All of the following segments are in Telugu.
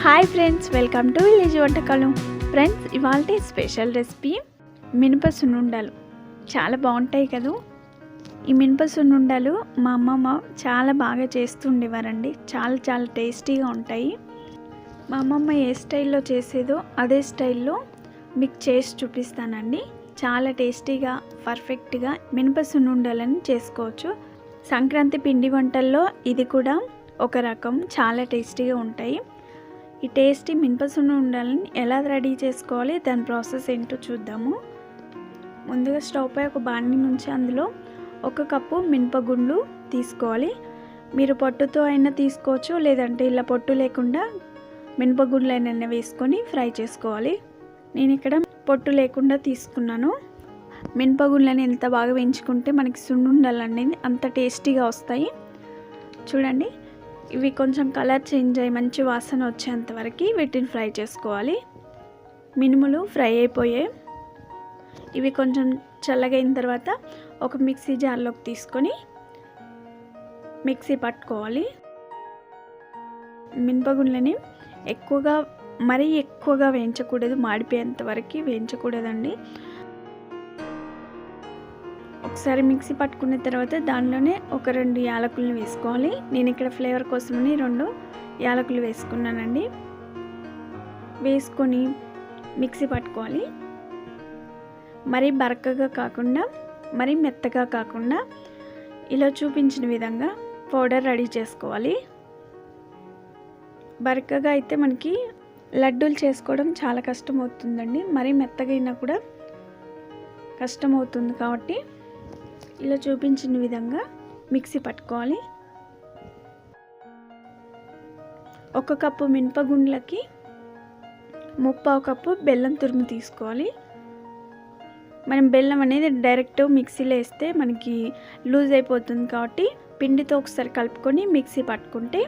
Hi friends, welcome to village వంటకాలు. ఫ్రెండ్స్, ఇవాళ స్పెషల్ రెసిపీ మినప సున్నుండలు. చాలా బాగుంటాయి కదా. ఈ మినప సున్నుండలు మా అమ్మమ్మ చాలా బాగా చేస్తుండేవారండి. చాలా టేస్టీగా ఉంటాయి. మా అమ్మమ్మ ఏ స్టైల్లో చేసేదో అదే స్టైల్లో మీకు చేసి చూపిస్తానండి. చాలా టేస్టీగా పర్ఫెక్ట్గా మినప సున్నుండలను చేసుకోవచ్చు. సంక్రాంతి పిండి వంటల్లో ఇది కూడా ఒక రకం. చాలా టేస్టీగా ఉంటాయి. ఈ టేస్టీ మినప సున్నుండలని ఎలా రెడీ చేసుకోవాలి, దాని ప్రాసెస్ ఏంటో చూద్దాము. ముందుగా స్టవ్ పై ఒక బాండి నుంచి అందులో 1 కప్పు మినపగుండ్లు తీసుకోవాలి. మీరు పొట్టుతో అయినా తీసుకోవచ్చు, లేదంటే ఇలా పొట్టు లేకుండా మినపగుండ్లు అయినా వేసుకొని ఫ్రై చేసుకోవాలి. నేను ఇక్కడ పొట్టు లేకుండా తీసుకున్నాను. మినపగుండ్లని ఎంత బాగా వేయించుకుంటే మనకి సున్నుండలు అనేది అంత టేస్టీగా వస్తాయి. చూడండి, ఇవి కొంచెం కలర్ చేంజ్ అయ్యి మంచి వాసన వచ్చేంత వరకు వీటిని ఫ్రై చేసుకోవాలి. మినుములు ఫ్రై అయిపోయాయి. ఇవి కొంచెం చల్లగైన తర్వాత ఒక మిక్సీ జార్లోకి తీసుకొని మిక్సీ పట్టుకోవాలి. మినపగుండ్లని మరీ ఎక్కువగా వేయించకూడదు, మాడిపోయేంత వరకు వేయించకూడదండి. ఒకసారి మిక్సీ పట్టుకున్న తర్వాత దానిలోనే ఒక 2 యాలకులను వేసుకోవాలి. నేను ఇక్కడ ఫ్లేవర్ కోసమని 2 యాలకులు వేసుకున్నానండి. వేసుకొని మిక్సీ పట్టుకోవాలి. మరీ బరకగా కాకుండా మరీ మెత్తగా కాకుండా ఇలా చూపించిన విధంగా పౌడర్ రెడీ చేసుకోవాలి. బరకగా అయితే మనకి లడ్డూలు చేసుకోవడం చాలా కష్టం అవుతుందండి. మరీ మెత్తగా అయినా కూడా కష్టం అవుతుంది. కాబట్టి ఇలా చూపించిన విధంగా మిక్సీ పట్టుకోవాలి. 1 కప్పు మినపగుండ్లకి 3/4 కప్పు బెల్లం తురుము తీసుకోవాలి. మనం బెల్లం అనేది డైరెక్ట్ మిక్సీలో వేస్తే మనకి లూజ్ అయిపోతుంది. కాబట్టి పిండితో ఒకసారి కలుపుకొని మిక్సీ పట్టుకుంటే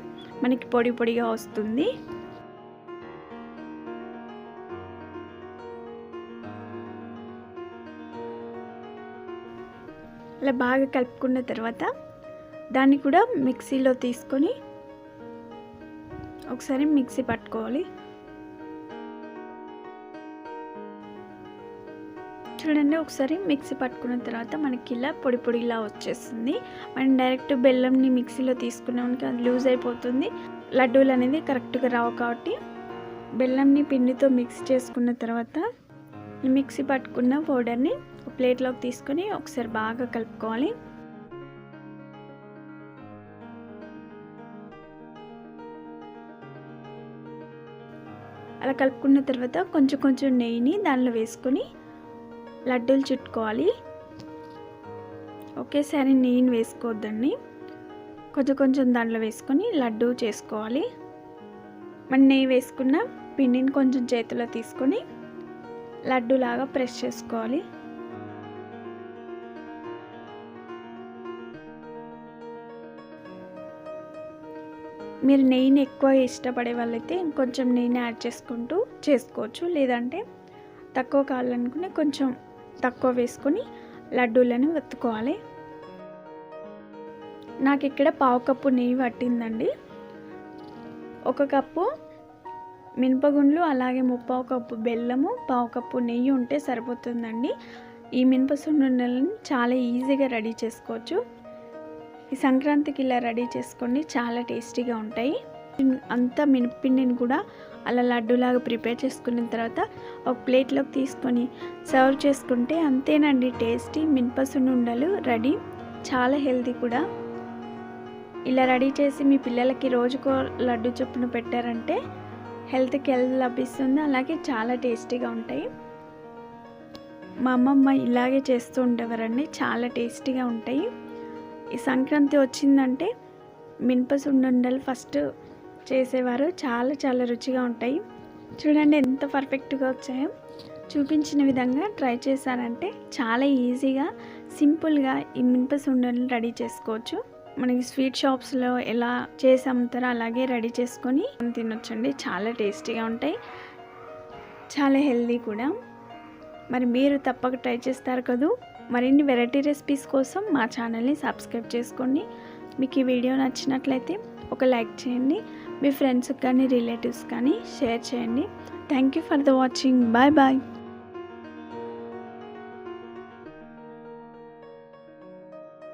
మనకి పొడిగా వస్తుంది. అలా బాగా కలుపుకున్న తర్వాత దాన్ని కూడా మిక్సీలో తీసుకొని ఒకసారి మిక్సీ పట్టుకోవాలి. చూడండి, ఒకసారి మిక్సీ పట్టుకున్న తర్వాత మనకి ఇలా పొడిలా వచ్చేస్తుంది. మనం డైరెక్ట్ బెల్లంని మిక్సీలో తీసుకున్నామని అది లూజ్ అయిపోతుంది. లడ్డూలు అనేది కరెక్ట్గా రావు. కాబట్టి బెల్లంని పిండితో మిక్స్ చేసుకున్న తర్వాత మిక్సీ పట్టుకున్న పౌడర్ని ఒక ప్లేట్లోకి తీసుకొని ఒకసారి బాగా కలుపుకోవాలి. అలా కలుపుకున్న తర్వాత కొంచెం నెయ్యిని దానిలో వేసుకొని లడ్డూలు చుట్టుకోవాలి. ఒకేసారి నెయ్యిని వేసుకోవద్దండి. కొంచెం దాంట్లో వేసుకొని లడ్డూ చేసుకోవాలి. మన నెయ్యి వేసుకున్న పిండిని కొంచెం చేతిలో తీసుకొని లడ్డూలాగా ప్రెస్ చేసుకోవాలి. మీరు నెయ్యిని ఎక్కువ ఇష్టపడే వాళ్ళైతే ఇంకొంచెం నెయ్యిని యాడ్ చేసుకుంటూ చేసుకోవచ్చు. లేదంటే తక్కువ కావాలనుకుని కొంచెం తక్కువ వేసుకొని లడ్డూలను వత్తుకోవాలి. నాకు ఇక్కడ 1/4 కప్పు నెయ్యి పట్టిందండి. 1 కప్పు మినపగుండ్లు, అలాగే 3/4 కప్పు బెల్లము, 1/4 కప్పు నెయ్యి ఉంటే సరిపోతుందండి. ఈ మినప సున్నుండలను చాలా ఈజీగా రెడీ చేసుకోవచ్చు. ఈ సంక్రాంతికి ఇలా రెడీ చేసుకోండి, చాలా టేస్టీగా ఉంటాయి. అంతా మినప్పిండిని కూడా అలా లడ్డూలాగా ప్రిపేర్ చేసుకున్న తర్వాత ఒక ప్లేట్లోకి తీసుకొని సర్వ్ చేసుకుంటే అంతేనండి, టేస్టీ మినప సున్నుండలు రెడీ. చాలా హెల్తీ కూడా. ఇలా రెడీ చేసి మీ పిల్లలకి రోజుకో లడ్డు చొప్పున పెట్టారంటే హెల్త్ లభిస్తుంది. అలాగే చాలా టేస్టీగా ఉంటాయి. మా అమ్మమ్మ ఇలాగే చేస్తూ ఉండేవారండి. చాలా టేస్టీగా ఉంటాయి. ఈ సంక్రాంతి వచ్చిందంటే మినప సున్నుండలు ఫస్ట్ చేసేవారు. చాలా రుచిగా ఉంటాయి. చూడండి ఎంత పర్ఫెక్ట్గా వచ్చాయో. చూపించిన విధంగా ట్రై చేశారంటే చాలా ఈజీగా సింపుల్గా ఈ మినప సున్నుండలు రెడీ చేసుకోవచ్చు. మనకి స్వీట్ షాప్స్లో ఎలా చేసి అమ్ముతారో అలాగే రెడీ చేసుకొని తినొచ్చండి. చాలా టేస్టీగా ఉంటాయి, చాలా హెల్దీ కూడా. మరి మీరు తప్పక ట్రై చేస్తారు కదా. మరిన్ని వెరైటీ రెసిపీస్ కోసం మా ఛానల్ని సబ్స్క్రైబ్ చేసుకోండి. మీకు ఈ వీడియో నచ్చినట్లయితే ఒక లైక్ చేయండి. మీ ఫ్రెండ్స్కి కానీ రిలేటివ్స్ కానీ షేర్ చేయండి. Thank you for the watching. Bye bye.